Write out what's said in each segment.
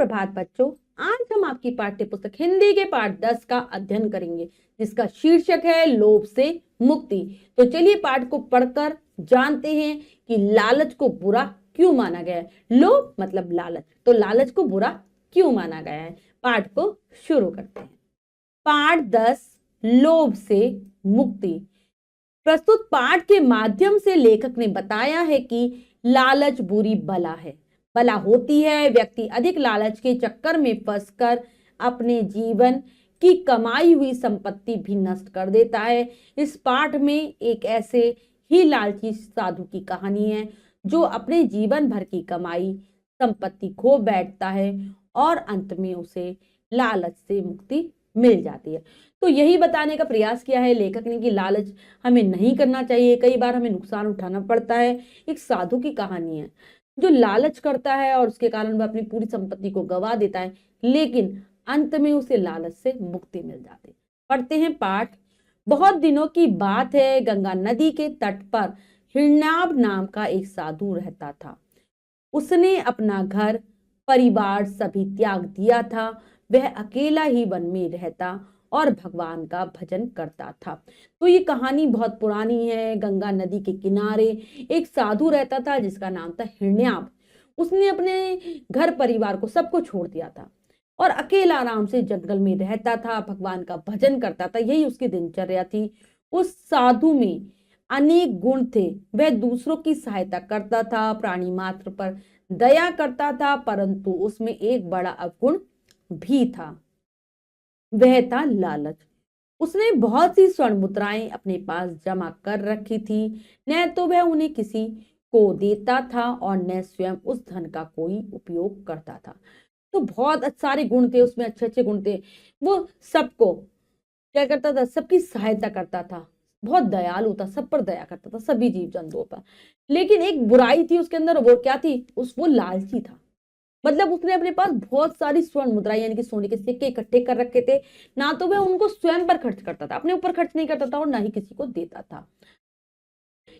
सुप्रभात बच्चों। आज हम आपकी पाठ्य पुस्तक हिंदी के पाठ 10 का अध्ययन करेंगे, जिसका शीर्षक है लोभ से मुक्ति। तो चलिए पाठ को पढ़कर जानते हैं कि लालच को बुरा क्यों माना गया है। लोभ मतलब लालच, तो लालच को बुरा क्यों माना गया है। पाठ को शुरू करते हैं। पाठ 10 लोभ से मुक्ति। प्रस्तुत पाठ के माध्यम से लेखक ने बताया है कि लालच बुरी बला है, बला होती है। व्यक्ति अधिक लालच के चक्कर में फंसकर अपने जीवन की कमाई हुई संपत्ति भी नष्ट कर देता है। इस पाठ में एक ऐसे ही लालची साधु की कहानी है जो अपने जीवन भर की कमाई संपत्ति खो बैठता है और अंत में उसे लालच से मुक्ति मिल जाती है। तो यही बताने का प्रयास किया है लेखक ने कि लालच हमें नहीं करना चाहिए, कई बार हमें नुकसान उठाना पड़ता है। एक साधु की कहानी है जो लालच करता है और उसके कारण वह अपनी पूरी संपत्ति को गवा देता है, लेकिन अंत में उसे लालच से मुक्ति मिल जाती है। पढ़ते हैं पाठ। बहुत दिनों की बात है, गंगा नदी के तट पर हिरण्याब नाम का एक साधु रहता था। उसने अपना घर परिवार सभी त्याग दिया था। वह अकेला ही वन में रहता और भगवान का भजन करता था। तो ये कहानी बहुत पुरानी है। गंगा नदी के किनारे एक साधु रहता था जिसका नाम था हिरण्याब। उसने अपने घर परिवार को सबको छोड़ दिया था और अकेला आराम से जंगल में रहता था, भगवान का भजन करता था। यही उसकी दिनचर्या थी। उस साधु में अनेक गुण थे। वह दूसरों की सहायता करता था, प्राणी मात्र पर दया करता था, परंतु उसमें एक बड़ा अवगुण भी था, वह था लालच। उसने बहुत सी स्वर्ण मुद्राएं अपने पास जमा कर रखी थी। न तो वह उन्हें किसी को देता था और न स्वयं उस धन का कोई उपयोग करता था। तो बहुत सारे गुण थे उसमें, अच्छे अच्छे गुण थे। वो सबको क्या करता था, सबकी सहायता करता था, बहुत दयालु था, सब पर दया करता था, सभी जीव जंतुओं पर। लेकिन एक बुराई थी उसके अंदर, वो क्या थी, वो लालची था। मतलब उसने अपने पास बहुत सारी स्वर्ण मुद्राएं यानी कि सोने के सिक्के इकट्ठे कर रखे थे। ना तो वह उनको स्वयं पर खर्च करता था, अपने ऊपर खर्च नहीं करता था और ना ही किसी को देता था।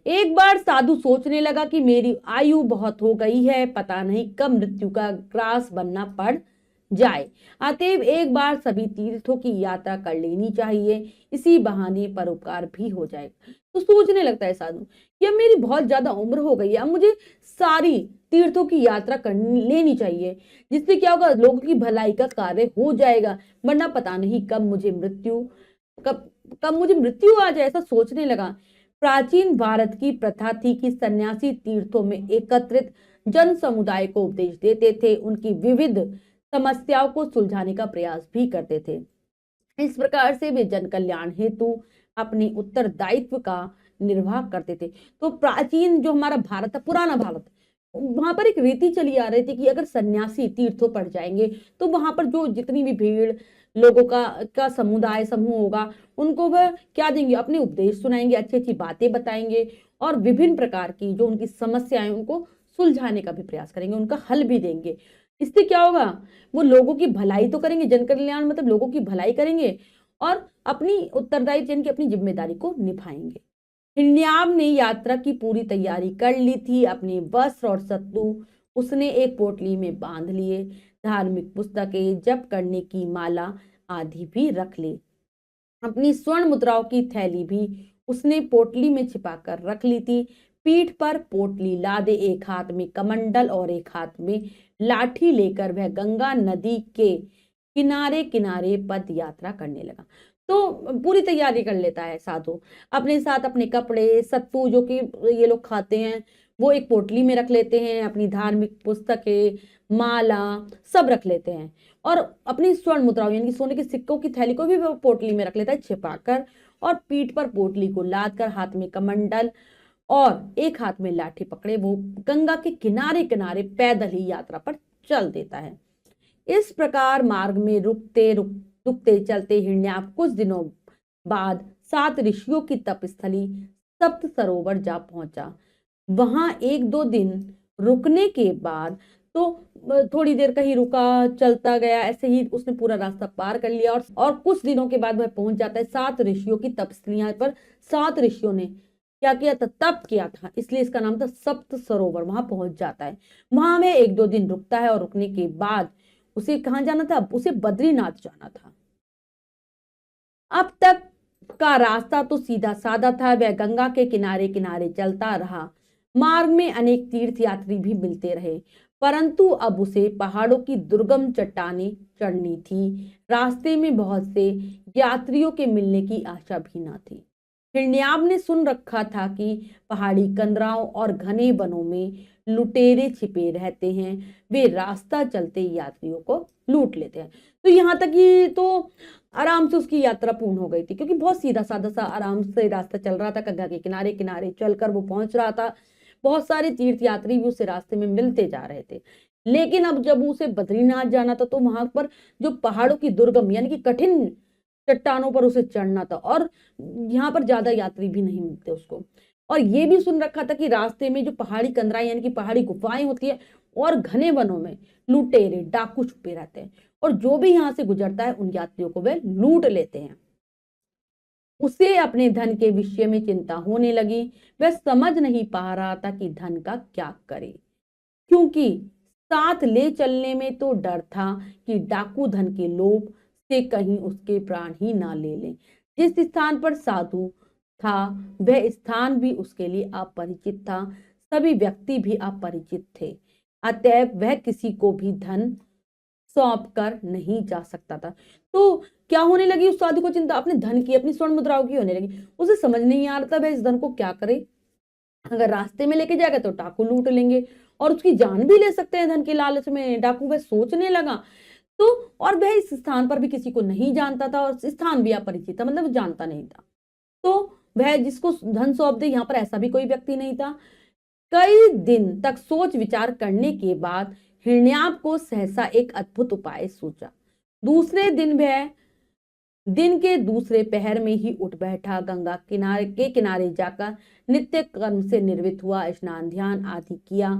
एक बार साधु सोचने लगा कि मेरी आयु बहुत हो गई है, पता नहीं कब मृत्यु का ग्रास बनना पड़ जाए। अतएव एक बार सभी तीर्थों की यात्रा कर लेनी चाहिए, इसी बहाने परोपकार भी हो जाएगा। तो सोचने लगता है साधु कि अब मेरी बहुत ज्यादा उम्र हो गई है, अब मुझे सारी तीर्थों की यात्रा कर लेनी चाहिए, जिससे क्या होगा, लोगों की भलाई का कार्य हो जाएगा, वरना पता नहीं कब कब मुझे मृत्यु आ जाए। ऐसा सोचने लगा। प्राचीन भारत की प्रथा थी कि सन्यासी तीर्थों में एकत्रित जन समुदाय को उपदेश देते थे, उनकी विविध समस्याओं को सुलझाने का प्रयास भी करते थे। इस प्रकार से वे जन कल्याण हेतु अपने उत्तरदायित्व का निर्वाह करते थे। तो प्राचीन जो हमारा भारत था, पुराना भारत, वहां पर एक रीति चली आ रही थी कि अगर सन्यासी तीर्थों पर जाएंगे तो वहां पर जो जितनी भी भीड़ लोगों का समुदाय समूह होगा, उनको वह क्या देंगे, अपने उपदेश सुनाएंगे, अच्छी अच्छी बातें बताएंगे और विभिन्न प्रकार की जो उनकी समस्याएं उनको सुलझाने का भी प्रयास करेंगे, उनका हल भी देंगे। इससे क्या होगा, वो लोगों की भलाई तो करेंगे, जन कल्याण मतलब लोगों की भलाई करेंगे और अपनी उत्तरदायित्व यानी कि अपनी जिम्मेदारी को निभाएंगे। हिरण्याब ने यात्रा की पूरी तैयारी कर ली थी। अपने वस्त्र और सत्तू उसने एक पोटली में बांध लिए, धार्मिक पुस्तकें, जप करने की माला आदि भी रख ली। अपनी स्वर्ण मुद्राओं की थैली भी उसने पोटली में छिपा कर रख ली थी। पीठ पर पोटली लादे, एक हाथ में कमंडल और एक हाथ में लाठी लेकर वह गंगा नदी के किनारे किनारे पद यात्रा करने लगा। तो पूरी तैयारी कर लेता है साधु। अपने साथ अपने कपड़े, सत्तू जो कि ये लोग खाते हैं, वो एक पोटली में रख लेते हैं, अपनी धार्मिक पुस्तकें, माला सब रख लेते हैं और अपनी स्वर्ण मुद्राओं यानी कि सोने के सिक्कों की थैली को भी वो पोटली में रख लेता है छिपाकर, और पीठ पर पोटली को लाद कर हाथ में कमंडल और एक हाथ में लाठी पकड़े वो गंगा के किनारे किनारे पैदल ही यात्रा पर चल देता है। इस प्रकार मार्ग में रुकते चलते हिरण्याब कुछ दिनों बाद 7 ऋषियों की तपस्थली सप्त सरोवर जा पहुंचा। वहां 1-2 दिन रुकने के बाद तो थोड़ी देर कहीं रुका, चलता गया, ऐसे ही उसने पूरा रास्ता पार कर लिया और कुछ दिनों के बाद वह पहुंच जाता है 7 ऋषियों की तपस्या पर। 7 ऋषियों ने क्या किया था, तप किया था, इसलिए इसका नाम था सप्त सरोवर। वहां पहुंच जाता है। वहां में 1-2 दिन रुकता है और रुकने के बाद उसे कहाँ जाना था? उसे बद्रीनाथ जाना था। अब तक का रास्ता तो सीधा साधा था, वह गंगा के किनारे किनारे चलता रहा। मार्ग में अनेक तीर्थ यात्री भी मिलते रहे, परंतु अब उसे पहाड़ों की दुर्गम चट्टानें चढ़नी थी। रास्ते में बहुत से यात्रियों के मिलने की आशा भी न थी। हिरण्याब ने सुन रखा था कि पहाड़ी कंदराओं और घने वनों में लुटेरे छिपे रहते हैं, वे रास्ता चलते यात्रियों को लूट लेते हैं। तो यहाँ तक ये तो आराम से उसकी यात्रा पूर्ण हो गई थी, क्योंकि बहुत सीधा साधा सा आराम से रास्ता चल रहा था, गंगा के किनारे किनारे चलकर वो पहुंच रहा था। बहुत सारे तीर्थ यात्री भी उसे रास्ते में मिलते जा रहे थे। लेकिन अब जब उसे बद्रीनाथ जाना था तो वहां पर जो पहाड़ों की दुर्गम यानी कि कठिन चट्टानों पर उसे चढ़ना था, और यहाँ पर ज्यादा यात्री भी नहीं मिलते उसको। और ये भी सुन रखा था कि रास्ते में जो पहाड़ी कंदराएं यानी कि पहाड़ी गुफाएं होती है, और घने वनों में लुटेरे डाकू छुपे रहते हैं, और जो भी यहाँ से गुजरता है उन यात्रियों को वे लूट लेते हैं। उसे अपने धन के विषय में चिंता होने लगी। वह समझ नहीं पा रहा था कि धन का क्या करे, क्योंकि साथ ले चलने में तो डर था कि डाकू धन के लोभ से कहीं उसके प्राण ही ना ले लें। जिस स्थान पर साधु था वह स्थान भी उसके लिए अपरिचित था, सभी व्यक्ति भी अपरिचित थे, अतएव वह किसी को भी धन सौंप कर नहीं जा सकता था। तो क्या होने लगी उस साधु को चिंता? अपने धन की, अपनी स्वर्ण मुद्राओं की होने लगी। उसे समझ नहीं आ रहा था वह इस धन को क्या करे। अगर रास्ते में लेके जाएगा तो डाकू लूट लेंगे और उसकी जान भी ले सकते हैं धन के लालच में। डाकू वह सोचने लगा। तो और वह इस स्थान पर भी किसी को नहीं जानता था, और स्थान भी अपरिचित था, मतलब जानता नहीं था। तो वह जिसको धन सौंप दे, यहाँ पर ऐसा भी कोई व्यक्ति नहीं था। कई दिन तक सोच विचार करने के बाद हिरण्याब को सहसा एक अद्भुत उपाय सूझा। दूसरे दिन वह दिन के दूसरे पहर में ही उठ बैठा, गंगा किनारे जाकर नित्य कर्म से निर्वृत्त हुआ, स्नान ध्यान आदि किया,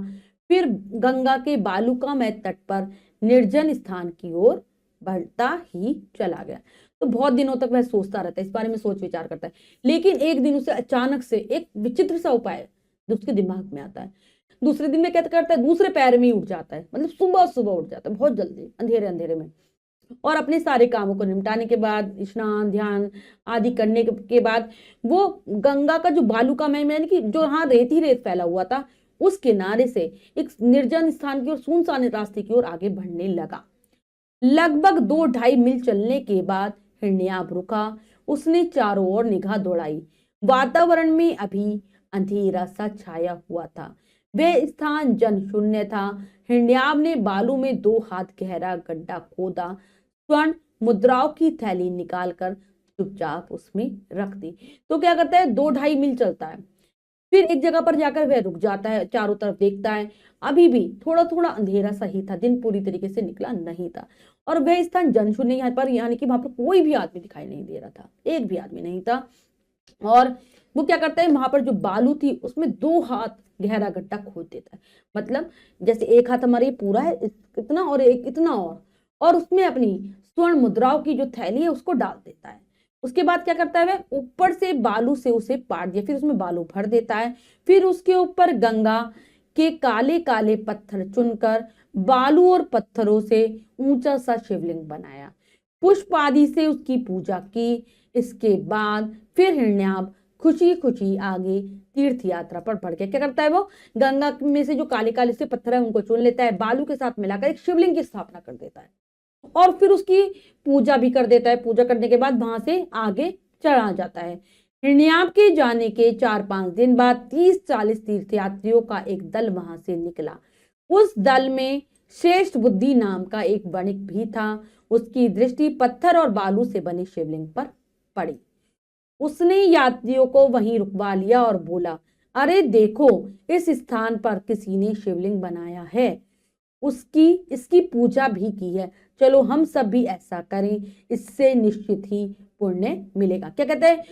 फिर गंगा के बालुकामय तट पर निर्जन स्थान की ओर बढ़ता ही चला गया। तो बहुत दिनों तक वह सोचता रहता है, इस बारे में सोच विचार करता है। लेकिन एक दिन उसे अचानक से एक विचित्र सा उपाय उसके दिमाग में आता है। दूसरे दिन में क्या करता है, दूसरे पैर में ही उठ जाता है, मतलब सुबह सुबह उठ जाता है, बहुत जल्दी, अंधेरे अंधेरे में। और अपने सारे कामों को निपटाने के बाद, स्नान ध्यान आदि करने के बाद, वो गंगा का जो बालुकामय यानी कि जो यहाँ रेत ही रेत फैला हुआ था, उस किनारे से एक निर्जन स्थान की ओर, सुनसान रास्ते की ओर आगे बढ़ने लगा। लगभग 2-2.5 मील चलने के बाद हिरण्याब रुका। उसने चारों ओर निगाह दौड़ाई। वातावरण में अभी अंधेरा सा छाया हुआ था, वह स्थान जन शून्य था। हिरण्याब ने बालू में 2 हाथ गहरा गड्ढा खोदा, स्वर्ण मुद्राओं की थैली निकालकर चुपचाप उसमें रख दी। तो क्या करता है, 2-2.5 मील चलता है, फिर एक जगह पर जाकर वह रुक जाता है, चारों तरफ देखता है। अभी भी थोड़ा थोड़ा अंधेरा सा ही था, दिन पूरी तरीके से निकला नहीं था, और वह स्थान जनशून्य यहाँ पर, यानी कि वहां पर कोई भी आदमी दिखाई नहीं दे रहा था, एक भी आदमी नहीं था। और वो क्या करता है, वहां पर जो बालू थी उसमें 2 हाथ गहरा गड्ढा खोद देता है, मतलब जैसे एक हाथ हमारे पूरा है इतना, और एक इतना, और उसमें अपनी स्वर्ण मुद्राओं की जो थैली है उसको डाल देता है। उसके बाद क्या करता है, वह ऊपर से बालू से उसे पाट दिया, फिर उसमें बालू भर देता है। फिर उसके ऊपर गंगा के काले काले पत्थर चुनकर बालू और पत्थरों से ऊंचा सा शिवलिंग बनाया, पुष्प आदि से उसकी पूजा की। इसके बाद फिर हिरण्याब खुशी खुशी आगे तीर्थ यात्रा पर बढ़ गया। क्या करता है, वो गंगा में से जो काले काले से पत्थर है उनको चुन लेता है, बालू के साथ मिलाकर एक शिवलिंग की स्थापना कर देता है, और फिर उसकी पूजा भी कर देता है। पूजा करने के बाद वहां से आगे चला जाता है। हिरण्याब के जाने के 4-5 दिन बाद 30-40 तीर्थयात्रियों का एक दल वहां से निकला। उस दल में श्रेष्ठ बुद्धि नाम का एक वणिक भी था। उसकी दृष्टि पत्थर और बालू से बने शिवलिंग पर पड़ी। उसने यात्रियों को वहीं रुकवा लिया और बोला, अरे देखो, इस स्थान पर किसी ने शिवलिंग बनाया है, इसकी पूजा भी की है, चलो हम सब भी ऐसा करें, इससे निश्चित ही पुण्य मिलेगा। क्या कहते हैं,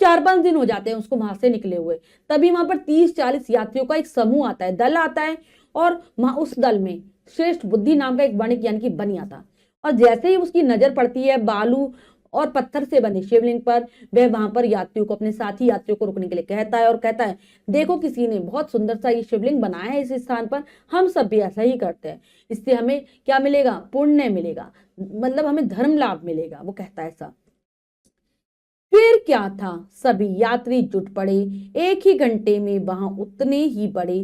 4-5 दिन हो जाते हैं उसको वहां से निकले हुए, तभी वहां पर 30-40 यात्रियों का एक समूह आता है, दल आता है, और वहां उस दल में श्रेष्ठ बुद्धि नाम का एक वणिक यानी कि बनिया था। और जैसे ही उसकी नजर पड़ती है बालू और पत्थर से बने शिवलिंग पर वह वहां पर यात्रियों को, अपने साथी यात्रियों को रुकने के लिए कहता है और कहता है, देखो किसी ने बहुत सुंदर सा ये शिवलिंग बनाया है इस स्थान पर, हम सब भी ऐसा ही करते हैं, इससे हमें क्या मिलेगा, पुण्य मिलेगा, मतलब हमें धर्म लाभ मिलेगा, वो कहता है ऐसा। फिर क्या था, सभी यात्री जुट पड़े, एक ही घंटे में वहां उतने ही बड़े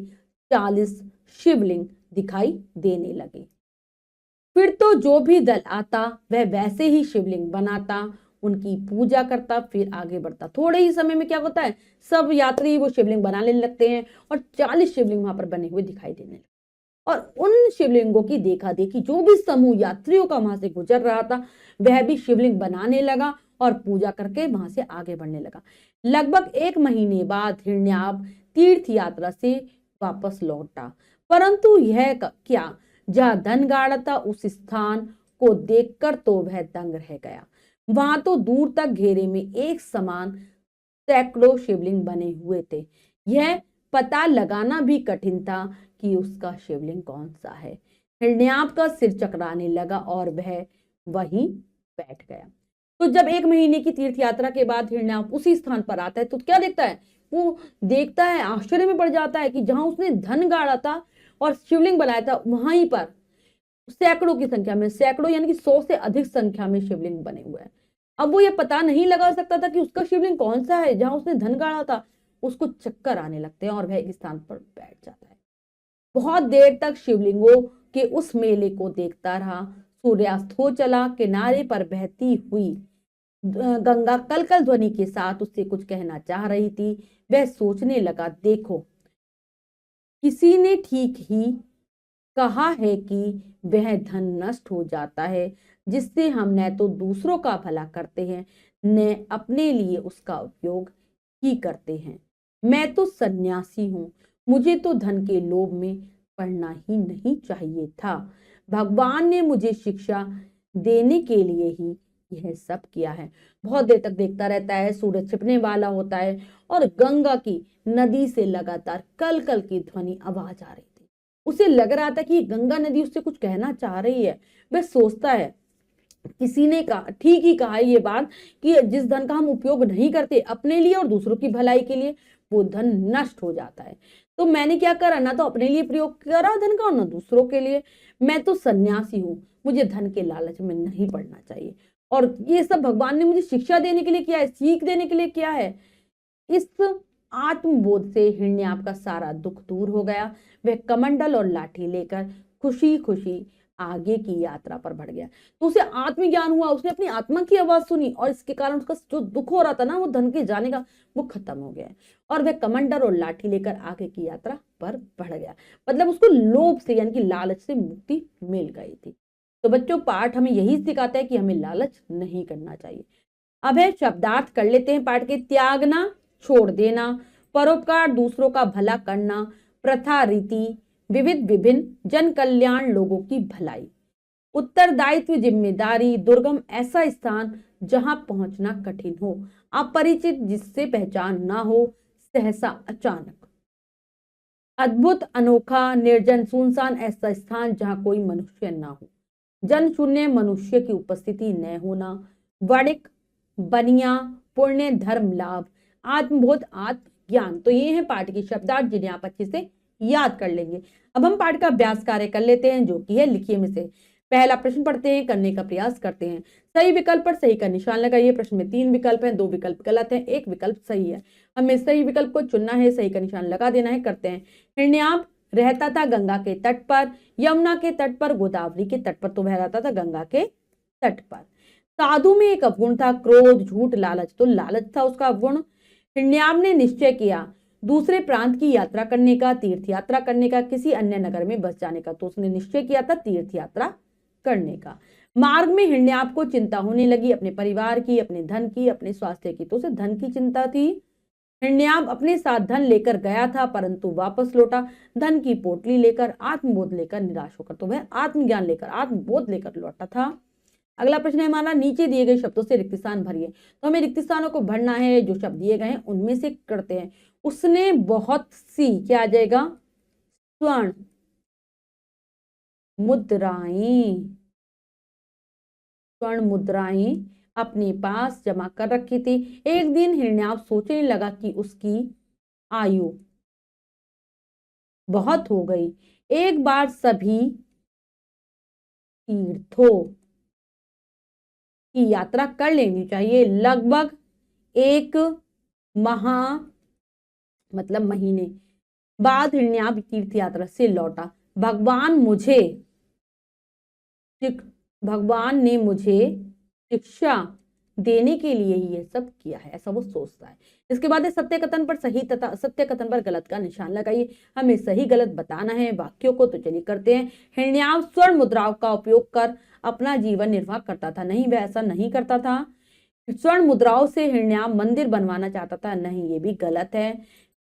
40 शिवलिंग दिखाई देने लगे। फिर तो जो भी दल आता वह वैसे ही शिवलिंग बनाता, उनकी पूजा करता, फिर आगे बढ़ता। थोड़े ही समय में क्या होता है, सब यात्री वो शिवलिंग बनाने लगते हैं और 40 शिवलिंग वहां पर बने हुए दिखाई देने लगते। और उन शिवलिंगों की देखा देखी जो भी समूह यात्रियों का वहां से गुजर रहा था, वह भी शिवलिंग बनाने लगा और पूजा करके वहां से आगे बढ़ने लगा। लगभग 1 महीने बाद हिरण्याब तीर्थ यात्रा से वापस लौटा, परंतु यह क्या, जहां धन गाड़ा था उस स्थान को देखकर तो वह दंग रह गया। वहां तो दूर तक घेरे में एक समान सैकड़ों शिवलिंग बने हुए थे। यह पता लगाना भी कठिन था कि उसका शिवलिंग कौन सा है। हिरण्याब का सिर चकराने लगा और वह वहीं बैठ गया। तो जब 1 महीने की तीर्थ यात्रा के बाद हिरण्याब उसी स्थान पर आता है तो क्या देखता है, वो देखता है, आश्चर्य में पड़ जाता है कि जहां उसने धन गाड़ा था और शिवलिंग बनाया था, वहीं पर सैकड़ों की संख्या में, सैकड़ों यानी कि 100 से अधिक संख्या में शिवलिंग बने हुए हैं। अब वो ये पता नहीं लगा सकता था कि उसका शिवलिंग कौन सा है, जहां उसने धन गाड़ा था। उसको चक्कर आने लगते हैं और वह एक स्थान पर बैठ जाता है। बहुत देर तक शिवलिंगों के उस मेले को देखता रहा। सूर्यास्त हो चला, किनारे पर बहती हुई गंगा कल कल ध्वनि के साथ उससे कुछ कहना चाह रही थी। वह सोचने लगा, देखो किसी ने ठीक ही कहा है कि वह धन नष्ट हो जाता है जिससे हम न तो दूसरों का भला करते हैं न अपने लिए उसका उपयोग ही करते हैं। मैं तो सन्यासी हूं, मुझे तो धन के लोभ में पड़ना ही नहीं चाहिए था। भगवान ने मुझे शिक्षा देने के लिए ही यह सब किया है। बहुत देर तक देखता रहता है, सूरज छिपने वाला होता है और गंगा की नदी से लगातार कल कल की ध्वनि आवाज आ रही थी। उसे लग रहा था कि गंगा नदी उससे कुछ कहना चाह रही है। वह सोचता है, किसी ने कहा, ठीक ही कहा ये बात कि जिस धन का हम उपयोग नहीं करते अपने लिए और दूसरों की भलाई के लिए, वो धन नष्ट हो जाता है। तो मैंने क्या करा, ना तो अपने लिए प्रयोग करा धन का और ना दूसरों के लिए। मैं तो सन्यासी हूं, मुझे धन के लालच में नहीं पड़ना चाहिए। और ये सब भगवान ने मुझे शिक्षा देने के लिए किया है, सीख देने के लिए किया है। इस आत्मबोध से हिरण्याब का सारा दुख दूर हो गया। वह कमंडल और लाठी लेकर खुशी खुशी आगे की यात्रा पर बढ़ गया। तो उसे आत्मज्ञान हुआ, उसने अपनी आत्मा की आवाज सुनी और इसके कारण उसका जो दुख हो रहा था ना, वो धन के जाने का, वो खत्म हो गया और वह कमंडल और लाठी लेकर आगे की यात्रा पर बढ़ गया। मतलब उसको लोभ से यानी कि लालच से मुक्ति मिल गई थी। तो बच्चों, पाठ हमें यही सिखाता है कि हमें लालच नहीं करना चाहिए। अब है शब्दार्थ कर लेते हैं पाठ के। त्यागना, छोड़ देना, परोपकार, दूसरों का भला करना, प्रथा रीति, विविध विभिन्न, जन कल्याण, लोगों की भलाई, उत्तरदायित्व, जिम्मेदारी, दुर्गम, ऐसा स्थान जहां पहुंचना कठिन हो, अपरिचित, जिससे पहचान ना हो, सहसा, अचानक, अद्भुत, अनोखा, निर्जन, सुनसान, ऐसा स्थान जहां कोई मनुष्य ना हो, जन शून्य, मनुष्य की उपस्थिति न होना, वणिक, बनिया, पुण्य, धर्म, लाभ, आत्मबोध, आत्मज्ञान। तो ये है पाठ की शब्दार्थ जिन्हें आप अच्छे से याद कर लेंगे। अब हम पाठ का अभ्यास कार्य कर लेते हैं, जो कि है लिखिए में से। पहला प्रश्न पढ़ते हैं, करने का प्रयास करते हैं। सही विकल्प पर सही का निशान लगाइए। प्रश्न में 3 विकल्प हैं, 2 विकल्प गलत हैं, 1 विकल्प सही है। हमें सही विकल्प को चुनना है, सही का निशान लगा देना है। करते हैं। हिरण्याब रहता था गंगा के तट पर, यमुना के तट पर, गोदावरी के तट पर। तो वह रहता था गंगा के तट पर। साधु में एक अवगुण था, क्रोध, झूठ, लालच। तो लालच था उसका अवगुण। हिरण्याब ने निश्चय किया दूसरे प्रांत की यात्रा करने का, तीर्थ यात्रा करने का, किसी अन्य नगर में बस जाने का। तो उसने निश्चय किया था तीर्थ यात्रा करने का। मार्ग में हिरण्याब को चिंता होने लगी, अपने परिवार की, अपने धन की, अपने स्वास्थ्य की। तो उसे धन की चिंता थी। हिरण्याब अपने साथ धन लेकर गया था, परंतु वापस लौटा धन की पोटली लेकर, आत्मबोध लेकर, निराश होकर। तो वह आत्मज्ञान लेकर, आत्मबोध लेकर लौटा था। अगला प्रश्न है हमारा, नीचे दिए गए शब्दों से रिक्त स्थान भरिए। तो हमें रिक्त स्थानों को भरना है, जो शब्द दिए गए हैं उनमें से करते हैं। उसने बहुत सी, क्या आ जाएगा, स्वर्ण मुद्राएं, स्वर्ण मुद्राएं अपने पास जमा कर रखी थी। एक दिन हिरण्याव सोचने लगा कि उसकी आयु बहुत हो गई, एक बार सभी तीर्थों की यात्रा कर लेनी चाहिए। लगभग एक माह महीने बाद हिरण्याव तीर्थ यात्रा से लौटा। भगवान ने मुझे शिक्षा देने के लिए ही यह सब किया है, ऐसा वो सोचता है। इसके बाद सत्य कथन पर सही तथा असत्य कथन पर गलत का निशान लगाइए। हमें सही गलत बताना है वाक्यों को, तो चलिए करते हैं। हिरण्याव स्वर्ण मुद्राओं का उपयोग कर अपना जीवन निर्वाह करता था। नहीं, वह ऐसा नहीं करता था। स्वर्ण मुद्राओं से हिरण्याव मंदिर बनवाना चाहता था। नहीं, ये भी गलत है।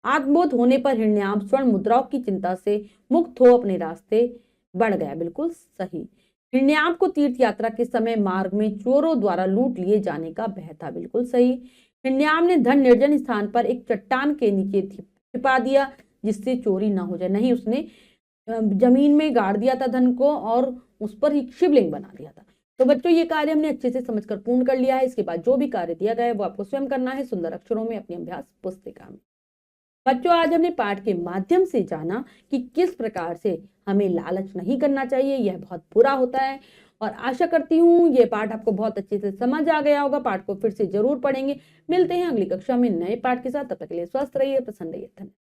आत्मबोध होने पर हिरण्याव स्वर्ण मुद्राओं की चिंता से मुक्त हो अपने रास्ते बढ़ गया। बिल्कुल सही। हिरण्याव को तीर्थ यात्रा के समय मार्ग में चोरों द्वारा लूट लिए जाने का भय था। बिल्कुल सही। हिरण्याव ने धन निर्जन स्थान पर एक चट्टान के नीचे छिपा दिया जिससे चोरी ना हो जाए। नहीं, उसने जमीन में गाड़ दिया था धन को और उस पर एक शिवलिंग बना दिया था। तो बच्चों, ये कार्य हमने अच्छे से समझकर पूर्ण कर लिया है। इसके बाद जो भी कार्य दिया गया है वो आपको स्वयं करना है सुंदर अक्षरों में अपनी अभ्यास पुस्तिका में। बच्चों, आज हमने पाठ के माध्यम से जाना कि किस प्रकार से हमें लालच नहीं करना चाहिए, यह बहुत बुरा होता है। और आशा करती हूँ ये पाठ आपको बहुत अच्छे से समझ आ गया होगा। पाठ को फिर से जरूर पढ़ेंगे। मिलते हैं अगली कक्षा में नए पाठ के साथ। तब तक के लिए स्वस्थ रहिए, प्रसन्न रहिए। धन्यवाद।